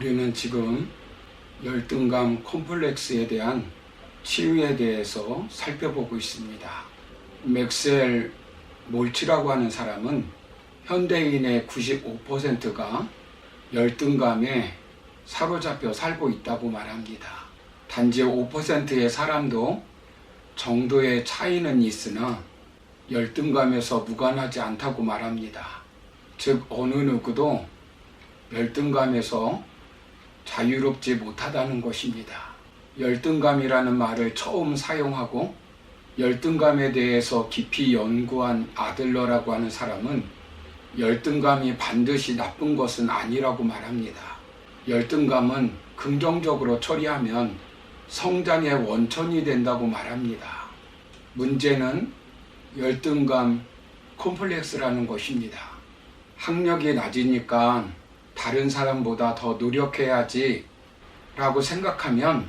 우리는 지금 열등감 콤플렉스에 대한 치유에 대해서 살펴보고 있습니다. 맥스웰 몰츠라고 하는 사람은 현대인의 95%가 열등감에 사로잡혀 살고 있다고 말합니다. 단지 5%의 사람도 정도의 차이는 있으나 열등감에서 무관하지 않다고 말합니다. 즉 어느 누구도 열등감에서 자유롭지 못하다는 것입니다. 열등감이라는 말을 처음 사용하고 열등감에 대해서 깊이 연구한 아들러라고 하는 사람은 열등감이 반드시 나쁜 것은 아니라고 말합니다. 열등감은 긍정적으로 처리하면 성장의 원천이 된다고 말합니다. 문제는 열등감 콤플렉스라는 것입니다. 학력이 낮으니까 다른 사람보다 더 노력해야지 라고 생각하면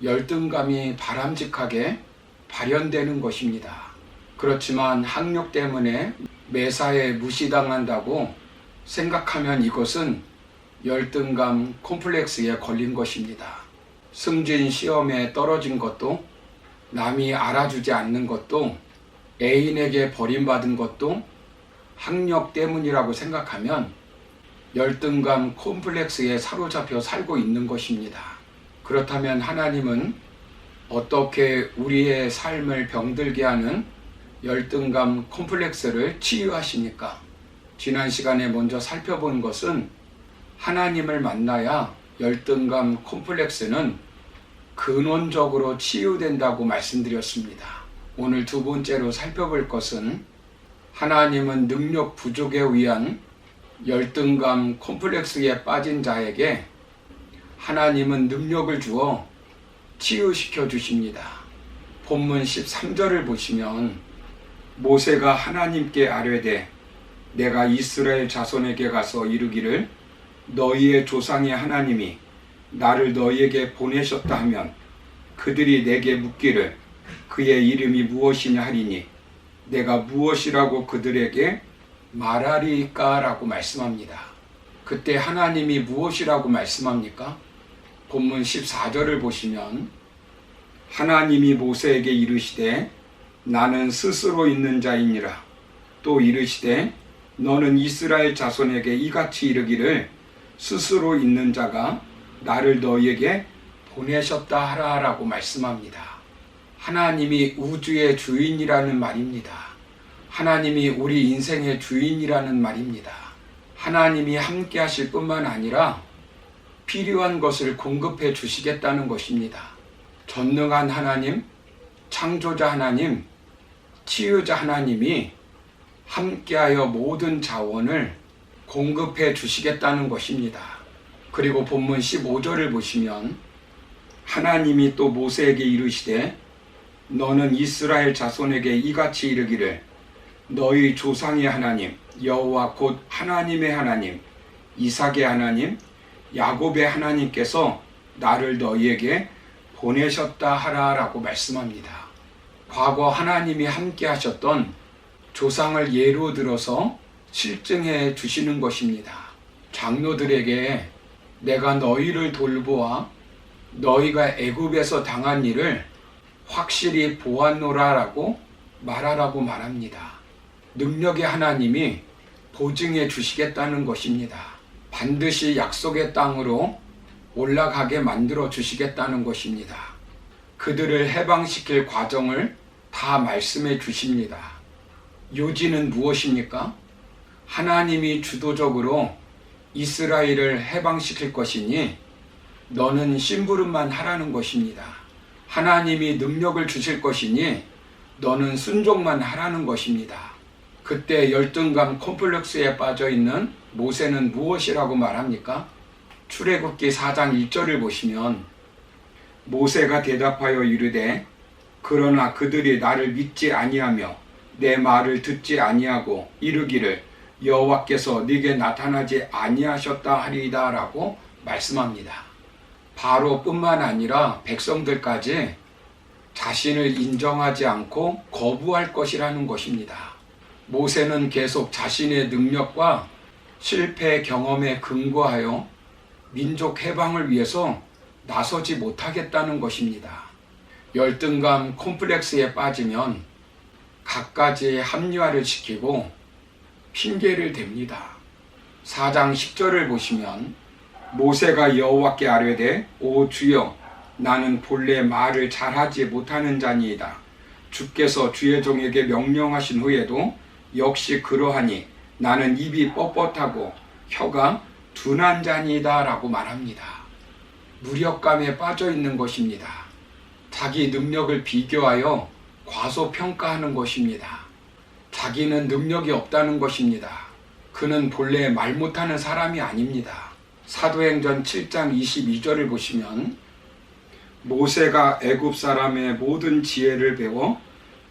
열등감이 바람직하게 발현되는 것입니다. 그렇지만 학력 때문에 매사에 무시당한다고 생각하면 이것은 열등감 콤플렉스에 걸린 것입니다. 승진 시험에 떨어진 것도, 남이 알아주지 않는 것도, 애인에게 버림받은 것도 학력 때문이라고 생각하면 열등감 콤플렉스에 사로잡혀 살고 있는 것입니다. 그렇다면 하나님은 어떻게 우리의 삶을 병들게 하는 열등감 콤플렉스를 치유하십니까? 지난 시간에 먼저 살펴본 것은 하나님을 만나야 열등감 콤플렉스는 근원적으로 치유된다고 말씀드렸습니다. 오늘 두 번째로 살펴볼 것은 하나님은 능력 부족에 의한 열등감 콤플렉스에 빠진 자에게 하나님은 능력을 주어 치유시켜 주십니다. 본문 13절을 보시면 모세가 하나님께 아뢰되 내가 이스라엘 자손에게 가서 이르기를 너희의 조상의 하나님이 나를 너희에게 보내셨다 하면 그들이 내게 묻기를 그의 이름이 무엇이냐 하리니 내가 무엇이라고 그들에게 말하리까? 라고 말씀합니다. 그때 하나님이 무엇이라고 말씀합니까? 본문 14절을 보시면 하나님이 모세에게 이르시되 나는 스스로 있는 자이니라. 또 이르시되 너는 이스라엘 자손에게 이같이 이르기를 스스로 있는 자가 나를 너희에게 보내셨다 하라 라고 말씀합니다. 하나님이 우주의 주인이라는 말입니다. 하나님이 우리 인생의 주인이라는 말입니다. 하나님이 함께 하실 뿐만 아니라 필요한 것을 공급해 주시겠다는 것입니다. 전능한 하나님, 창조자 하나님, 치유자 하나님이 함께하여 모든 자원을 공급해 주시겠다는 것입니다. 그리고 본문 15절을 보시면 하나님이 또 모세에게 이르시되 너는 이스라엘 자손에게 이같이 이르기를 너희 조상의 하나님 여호와 곧 하나님의 하나님 이삭의 하나님 야곱의 하나님께서 나를 너희에게 보내셨다 하라 라고 말씀합니다. 과거 하나님이 함께 하셨던 조상을 예로 들어서 실증해 주시는 것입니다. 장로들에게 내가 너희를 돌보아 너희가 애굽에서 당한 일을 확실히 보았노라 라고 말하라고 말합니다. 능력의 하나님이 보증해 주시겠다는 것입니다. 반드시 약속의 땅으로 올라가게 만들어 주시겠다는 것입니다. 그들을 해방시킬 과정을 다 말씀해 주십니다. 요지는 무엇입니까? 하나님이 주도적으로 이스라엘을 해방시킬 것이니 너는 심부름만 하라는 것입니다. 하나님이 능력을 주실 것이니 너는 순종만 하라는 것입니다. 그때 열등감 콤플렉스에 빠져있는 모세는 무엇이라고 말합니까? 출애굽기 4장 1절을 보시면 모세가 대답하여 이르되 그러나 그들이 나를 믿지 아니하며 내 말을 듣지 아니하고 이르기를 여호와께서 네게 나타나지 아니하셨다 하리이다 라고 말씀합니다. 바로뿐만 아니라 백성들까지 자신을 인정하지 않고 거부할 것이라는 것입니다. 모세는 계속 자신의 능력과 실패 경험에 근거하여 민족 해방을 위해서 나서지 못하겠다는 것입니다. 열등감 콤플렉스에 빠지면 갖가지 합리화를 시키고 핑계를 댑니다. 4장 10절을 보시면 모세가 여호와께 아뢰되 오 주여 나는 본래 말을 잘하지 못하는 자니이다. 주께서 주의 종에게 명령하신 후에도 역시 그러하니 나는 입이 뻣뻣하고 혀가 둔한 자니이다 라고 말합니다. 무력감에 빠져 있는 것입니다. 자기 능력을 비교하여 과소평가하는 것입니다. 자기는 능력이 없다는 것입니다. 그는 본래 말 못하는 사람이 아닙니다. 사도행전 7장 22절을 보시면 모세가 애굽 사람의 모든 지혜를 배워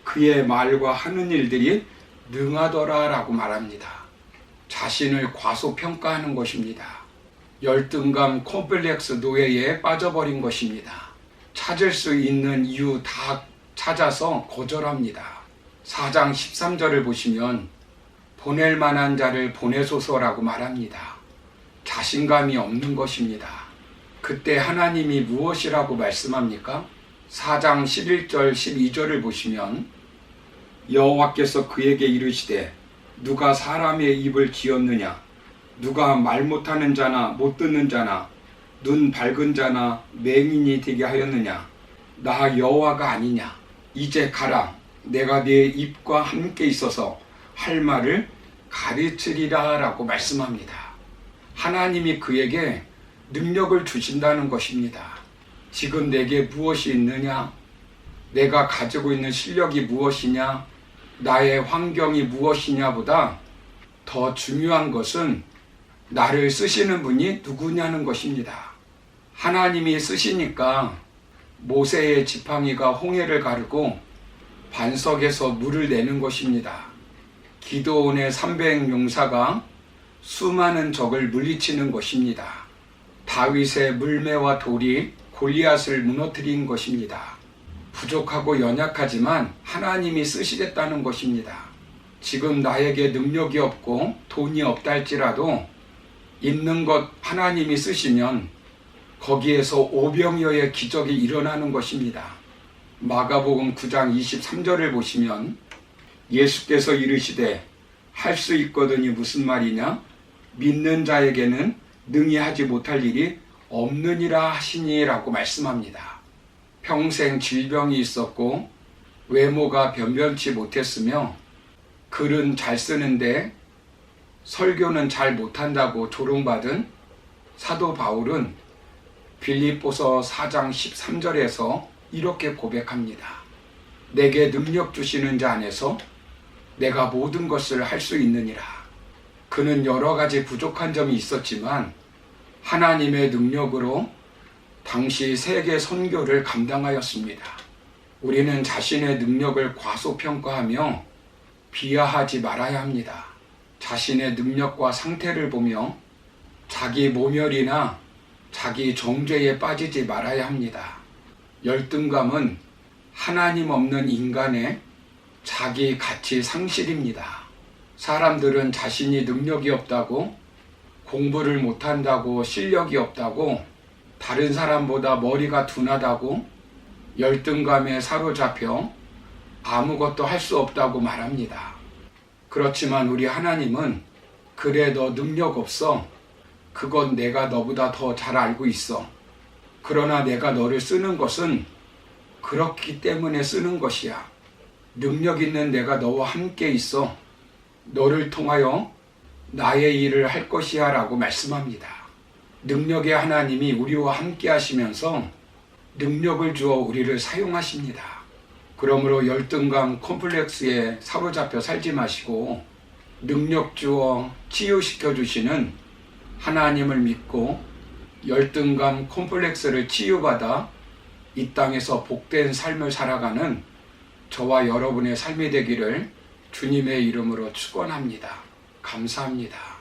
그의 말과 하는 일들이 능하더라 라고 말합니다. 자신을 과소평가하는 것입니다. 열등감 콤플렉스 노예에 빠져버린 것입니다. 찾을 수 있는 이유 다 찾아서 거절합니다. 4장 13절을 보시면 보낼 만한 자를 보내소서라고 말합니다. 자신감이 없는 것입니다. 그때 하나님이 무엇이라고 말씀합니까? 4장 11절 12절을 보시면 여호와께서 그에게 이르시되 누가 사람의 입을 지었느냐 누가 말 못하는 자나 못 듣는 자나 눈 밝은 자나 맹인이 되게 하였느냐 나 여호와가 아니냐 이제 가라 내가 네 입과 함께 있어서 할 말을 가르치리라 라고 말씀합니다. 하나님이 그에게 능력을 주신다는 것입니다. 지금 내게 무엇이 있느냐 내가 가지고 있는 실력이 무엇이냐 나의 환경이 무엇이냐보다 더 중요한 것은 나를 쓰시는 분이 누구냐는 것입니다. 하나님이 쓰시니까 모세의 지팡이가 홍해를 가르고 반석에서 물을 내는 것입니다. 기드온의 300용사가 수많은 적을 물리치는 것입니다. 다윗의 물매와 돌이 골리앗을 무너뜨린 것입니다. 부족하고 연약하지만 하나님이 쓰시겠다는 것입니다. 지금 나에게 능력이 없고 돈이 없다 할지라도 있는 것 하나님이 쓰시면 거기에서 오병이어의 기적이 일어나는 것입니다. 마가복음 9장 23절을 보시면 예수께서 이르시되 할 수 있거든이 무슨 말이냐 믿는 자에게는 능히 하지 못할 일이 없느니라 하시니 라고 말씀합니다. 평생 질병이 있었고 외모가 변변치 못했으며 글은 잘 쓰는데 설교는 잘 못한다고 조롱받은 사도 바울은 빌립보서 4장 13절에서 이렇게 고백합니다. 내게 능력 주시는 자 안에서 내가 모든 것을 할 수 있느니라. 그는 여러 가지 부족한 점이 있었지만 하나님의 능력으로 당시 세계 선교를 감당하였습니다. 우리는 자신의 능력을 과소평가하며 비하하지 말아야 합니다. 자신의 능력과 상태를 보며 자기 모멸이나 자기 정죄에 빠지지 말아야 합니다. 열등감은 하나님 없는 인간의 자기 가치 상실입니다. 사람들은 자신이 능력이 없다고 공부를 못한다고 실력이 없다고 다른 사람보다 머리가 둔하다고 열등감에 사로잡혀 아무것도 할 수 없다고 말합니다. 그렇지만 우리 하나님은 그래 너 능력 없어. 그건 내가 너보다 더 잘 알고 있어. 그러나 내가 너를 쓰는 것은 그렇기 때문에 쓰는 것이야. 능력 있는 내가 너와 함께 있어. 너를 통하여 나의 일을 할 것이야 라고 말씀합니다. 능력의 하나님이 우리와 함께 하시면서 능력을 주어 우리를 사용하십니다. 그러므로 열등감 콤플렉스에 사로잡혀 살지 마시고 능력 주어 치유시켜 주시는 하나님을 믿고 열등감 콤플렉스를 치유받아 이 땅에서 복된 삶을 살아가는 저와 여러분의 삶이 되기를 주님의 이름으로 축원합니다. 감사합니다.